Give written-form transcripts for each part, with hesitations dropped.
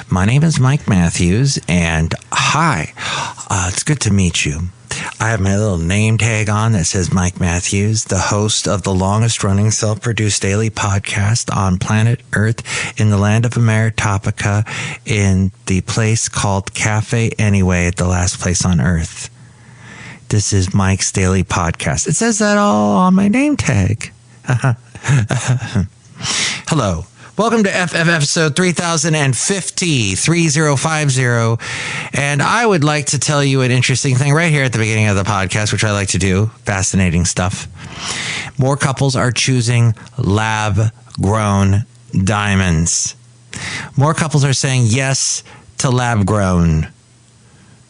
My name is Mike Matthews, and hi, it's good to meet you. I have my little name tag on that says Mike Matthews, the host of the longest-running self-produced daily podcast on planet Earth in the land of Rootabega in the place called Café Anyway, the last place on Earth. This is Mike's daily podcast. It says that all on my name tag. Hello. Welcome to FF episode 3050, and I would like to tell you an interesting thing right here at the beginning of the podcast, which I like to do. Fascinating stuff. More couples are choosing lab-grown diamonds. More couples are saying yes to lab-grown.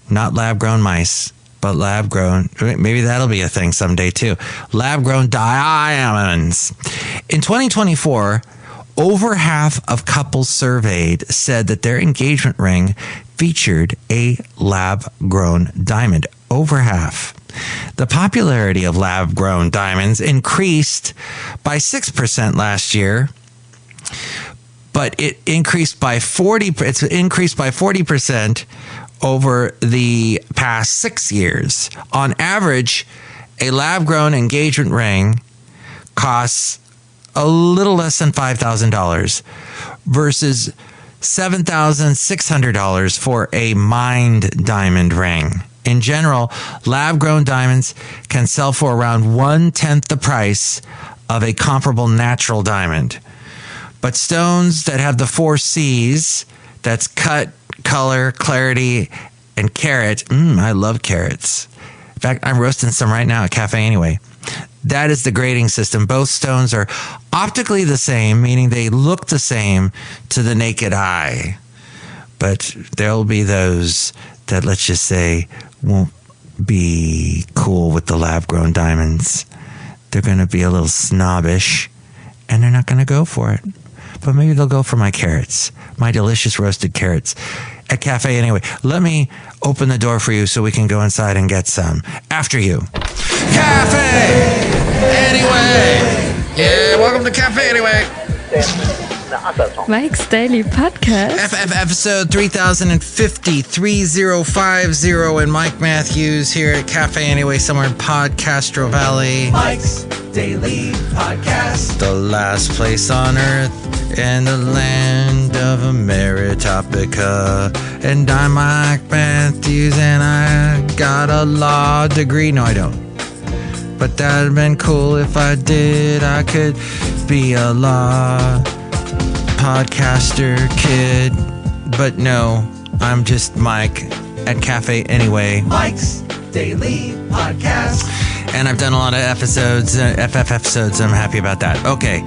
Not lab-grown mice, but lab-grown. Maybe that'll be a thing someday too. Lab-grown diamonds. In 2024, over half of couples surveyed said that their engagement ring featured a lab-grown diamond. Over half. The popularity of lab-grown diamonds increased by 6% last year, but it increased by 40% over the past 6 years. On average, a lab-grown engagement ring costs a little less than $5,000 versus $7,600 for a mined diamond ring. In general, lab-grown diamonds can sell for around 1/10 the price of a comparable natural diamond. But stones that have the 4 C's, that's cut, color, clarity, and carat. I love carats. In fact, I'm roasting some right now at Café Anyway. That is the grading system. Both stones are optically the same, meaning they look the same to the naked eye. But there'll be those that, let's just say, won't be cool with the lab-grown diamonds. They're going to be a little snobbish, and they're not going to go for it. But maybe they'll go for my carrots, my delicious roasted carrots at Café Anyway. Let me open the door for you so we can go inside and get some. After you. Café Anyway! Yeah, welcome to Café Anyway! Mike's Daily Podcast. FF episode 3050, 3050, and Mike Matthews here at Café Anyway, somewhere in podCastro Valley. Mike's Daily Podcast. The last place on earth in the land of Rootabega. And I'm Mike Matthews, and I got a law degree. No, I don't. But that'd have been cool if I did. I could be a law podcaster kid. But no, I'm just Mike at Café Anyway. Mike's Daily Podcast. And I've done a lot of episodes, FF episodes. I'm happy about that. Okay,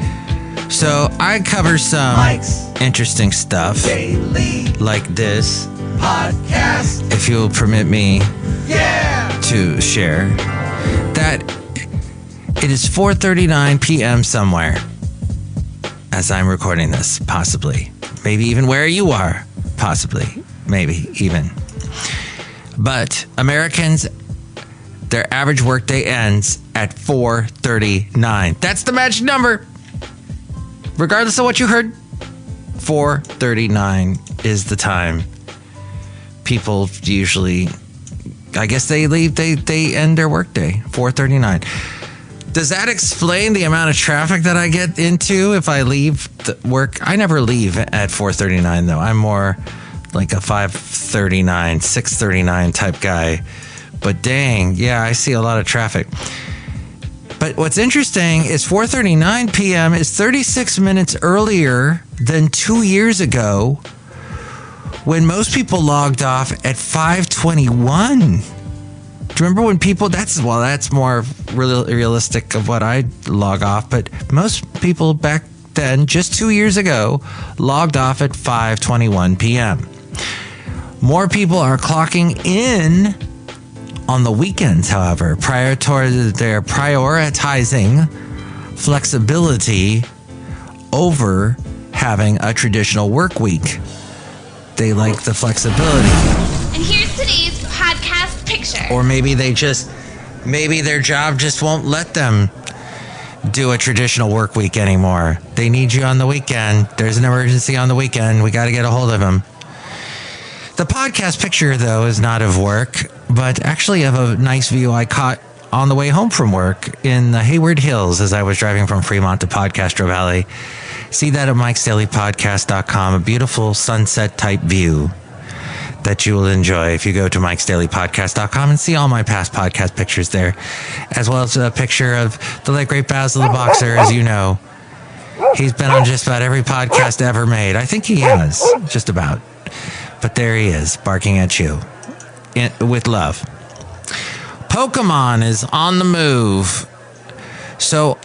so I cover some Mike's interesting stuff. Daily like this podcast. If you'll permit me to share that it is 4:39 p.m. somewhere as I'm recording this, possibly. Maybe even where you are, possibly. Maybe even. But Americans, their average workday ends at 4:39. That's the magic number. Regardless of what you heard, 4:39 is the time. People usually, I guess they leave, they end their workday, 4:39. Does that explain the amount of traffic that I get into if I leave work? I never leave at 4:39 though. I'm more like a 5:39, 6:39 type guy. But dang, yeah, I see a lot of traffic. But what's interesting is 4:39 p.m. is 36 minutes earlier than 2 years ago when most people logged off at 5:21. Do you remember when people, that's more realistic of what I log off, but most people back then, just 2 years ago, logged off at 5:21 p.m. More people are clocking in on the weekends, however. They're prioritizing flexibility over having a traditional work week. They like the flexibility. And here's today's podcast picture. Or maybe their job just won't let them do a traditional work week anymore. They need you on the weekend. There's an emergency on the weekend. We got to get a hold of them. The podcast picture, though, is not of work, but actually of a nice view I caught on the way home from work in the Hayward Hills as I was driving from Fremont to Podcastro Valley. See that at mikesdailypodcast.com, a beautiful sunset type view that you will enjoy if you go to mikesdailypodcast.com and see all my past podcast pictures there, as well as a picture of the late great Basil the Boxer. As you know, he's been on just about every podcast ever made. I think he has, just about. But there he is, barking at you with love. Pokemon is on the move. So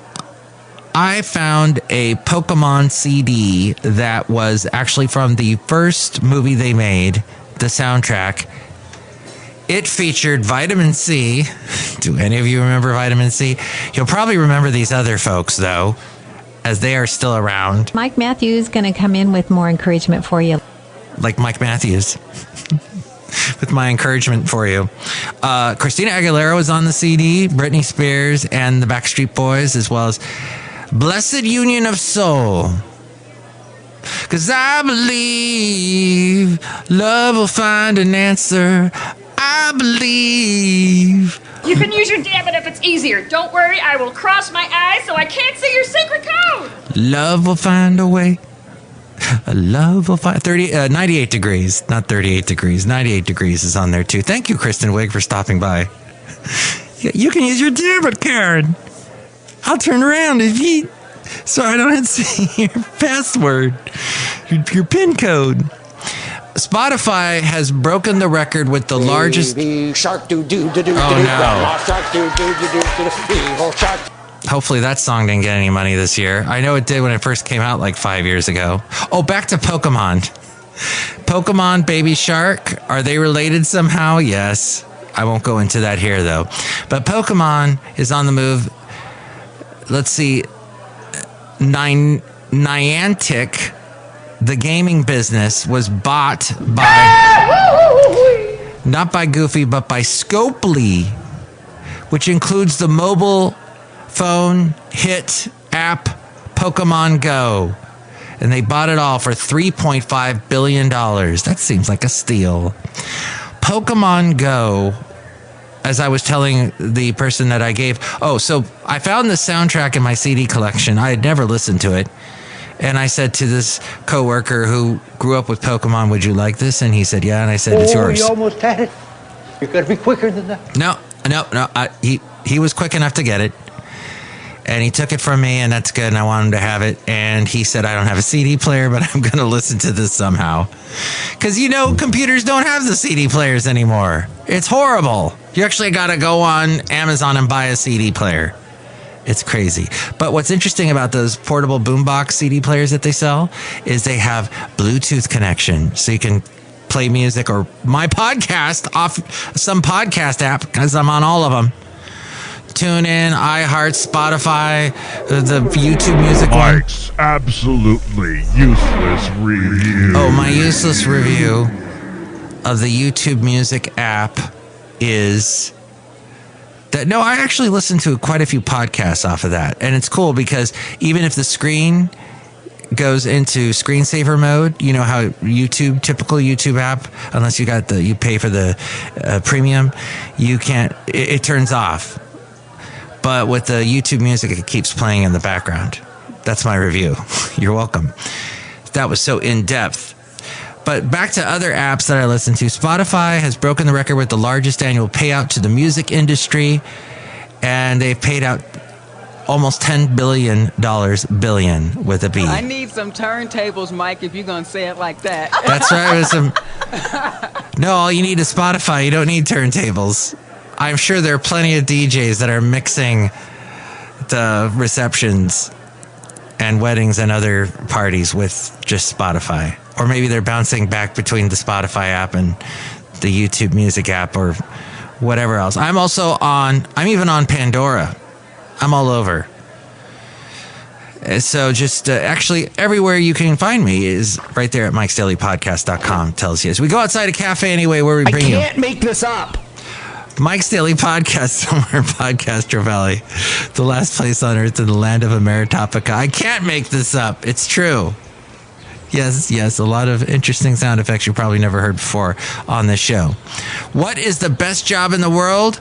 I found a Pokemon CD that was actually from the first movie they made, the soundtrack. It featured Vitamin C. Do any of you remember Vitamin C? You'll probably remember these other folks, though, as they are still around. Mike Matthews is going to come in with more encouragement for you. Like Mike Matthews. With my encouragement for you. Christina Aguilera was on the CD, Britney Spears and the Backstreet Boys, as well as Blessed Union of Soul. Because I believe love will find an answer. I believe. You can use your damn it if it's easier. Don't worry, I will cross my eyes so I can't see your secret code. Love will find a way. Love will find 98 degrees, not 38 degrees. 98 degrees is on there too. Thank you, Kristen Wiig, for stopping by. You can use your debit card. I'll turn around if you, so I don't see your password, your PIN code. Spotify has broken the record with the largest. Hopefully that song didn't get any money this year. I know it did when it first came out like 5 years ago. Oh, back to Pokemon. Pokemon Baby Shark. Are they related somehow? Yes. I won't go into that here, though. But Pokemon is on the move. Let's see. Niantic, the gaming business, was bought by... not by Goofy, but by Scopely, which includes the mobile phone hit app Pokemon Go. And they bought it all for $3.5 billion. That seems like a steal. Pokemon Go, as I was telling the person that I gave. Oh, so I found the soundtrack in my CD collection. I had never listened to it. And I said to this coworker who grew up with Pokemon, would you like this? And he said, yeah. And I said, it's yours. You almost had it. You got to be quicker than that. No. He was quick enough to get it. And he took it from me, and that's good, and I want him to have it. And he said, I don't have a CD player, but I'm going to listen to this somehow. Because, computers don't have the CD players anymore. It's horrible. You actually got to go on Amazon and buy a CD player. It's crazy. But what's interesting about those portable boombox CD players that they sell is they have Bluetooth connection. So you can play music or my podcast off some podcast app, because I'm on all of them. TuneIn, iHeart, Spotify, the YouTube Music one. Mike's absolutely useless review. Oh, my useless review of the YouTube Music app is that, no, I actually listen to quite a few podcasts off of that. And it's cool because even if the screen goes into screensaver mode, you know how typical YouTube app, unless you pay for the premium, you can't, it turns off. But with the YouTube Music, it keeps playing in the background. That's my review. You're welcome. That was so in-depth. But back to other apps that I listen to. Spotify has broken the record with the largest annual payout to the music industry. And they've paid out almost $10 billion, billion with a B. I need some turntables, Mike, if you're going to say it like that. That's right. No, all you need is Spotify. You don't need turntables. I'm sure there are plenty of DJs that are mixing the receptions and weddings and other parties with just Spotify. Or maybe they're bouncing back between the Spotify app and the YouTube Music app or whatever else. I'm even on Pandora. I'm all over. So just actually everywhere you can find me is right there at mikesdailypodcast.com tells you. As we go outside a Café Anyway, where we bring you... I can't make this up. Mike's Daily Podcast, somewhere in Podcastro Valley, the last place on earth in the land of Ameritopica. I can't make this up. It's true. Yes, a lot of interesting sound effects you probably never heard before on this show. What is the best job in the world?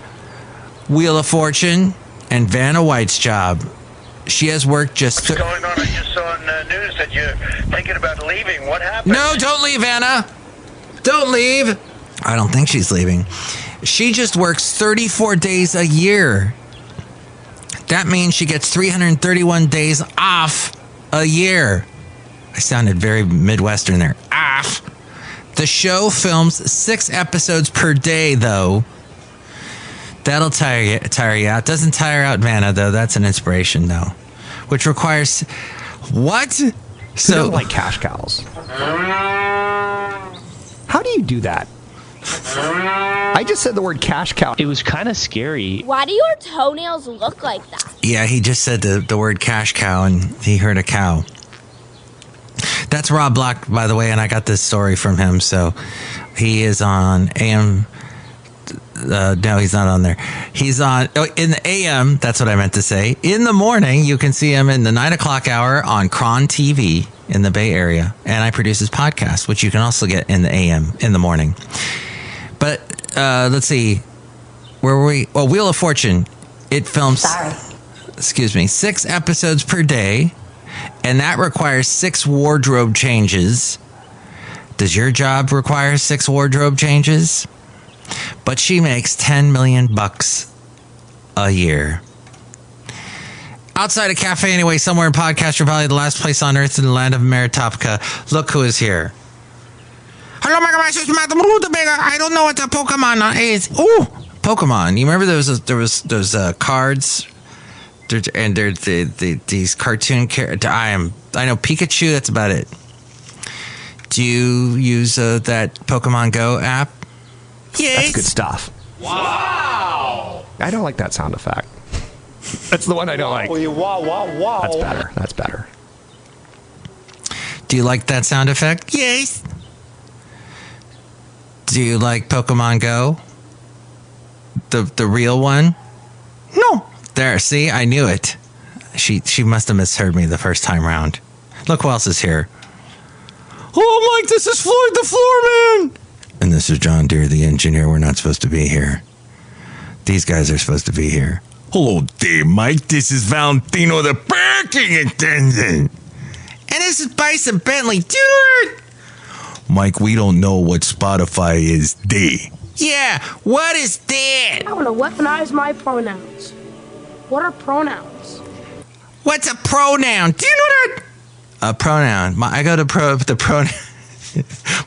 Wheel of Fortune and Vanna White's job. She has worked just... What's going on? I just saw on the news that you're thinking about leaving. What happened? No, don't leave, Anna. Don't leave. I don't think she's leaving. She just works 34 days a year. That means she gets 331 days off a year. I sounded very Midwestern there. Off. The show films 6 episodes per day, though. That'll tire you out. Doesn't tire out Vanna, though. That's an inspiration, though. Which requires... What? Who doesn't like cash cows? How do you do that? I just said the word cash cow. It was kind of scary. Why do your toenails look like that? Yeah, he just said the word cash cow, and he heard a cow. That's Rob Block, by the way, and I got this story from him. So he is on AM... no, he's not on there. He's on in the AM. That's what I meant to say. In the morning, you can see him in the 9 o'clock hour on Cron TV in the Bay Area. And I produce his podcast, which you can also get in the AM in the morning. But let's see. Where were we? Oh, Wheel of Fortune. It films, 6 episodes per day. And that requires 6 wardrobe changes. Does your job require 6 wardrobe changes? But she makes $10 million a year. Outside of Café Anyway, somewhere in Podcastro Valley, the last place on earth in the land of Meritopka. Look who is here. Hello, my gosh, it's Madame Rootabega. I don't know what the Pokemon is. Ooh, Pokemon. You remember there was those cards? And there's these cartoon characters. I know Pikachu. That's about it. Do you use that Pokemon Go app? Yes. That's good stuff. Wow. I don't like that sound effect. That's the one I don't like. Wow. That's better. Do you like that sound effect? Yes. Do you like Pokemon Go? The real one? No. There, see? I knew it. She must have misheard me the first time round. Look who else is here. Oh, Mike, this is Floyd the Floorman. And this is John Deere, the engineer. We're not supposed to be here. These guys are supposed to be here. Hello there, Mike. This is Valentino, the parking attendant. And this is Bison Bentley. Dude! Mike, we don't know what Spotify is there. Yeah, what is that? I want to weaponize my pronouns. What are pronouns? What's a pronoun? Do you know that? A pronoun. I go to the pronoun.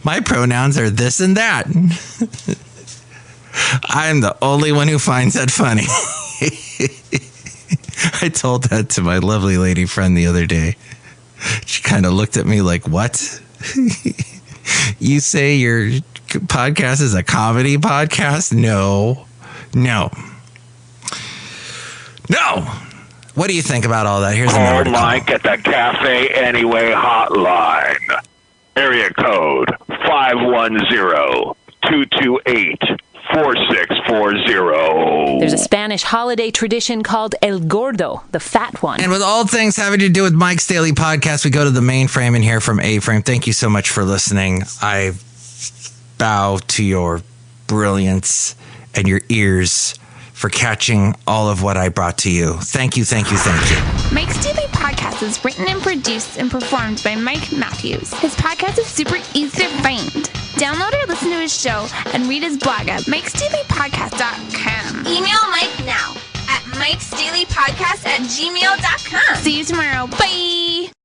My pronouns are this and that. I'm the only one who finds that funny. I told that to my lovely lady friend the other day. She kind of looked at me like, what? You say your podcast is a comedy podcast? No. What do you think about all that? Here's a number to call. Mike at the Café Anyway hotline. Area code 510-228-4640. There's a Spanish holiday tradition called El Gordo, the fat one. And with all things having to do with Mike's Daily Podcast, we go to the main frame and hear from A-Frame. Thank you so much for listening. I bow to your brilliance and your ears for catching all of what I brought to you. Thank you. Mike's Daily Podcast is written and produced and performed by Mike Matthews. His podcast is super easy to find. Download or listen to his show and read his blog at mikesdailypodcast.com. Email Mike now at mikesdailypodcast@gmail.com. See you tomorrow. Bye!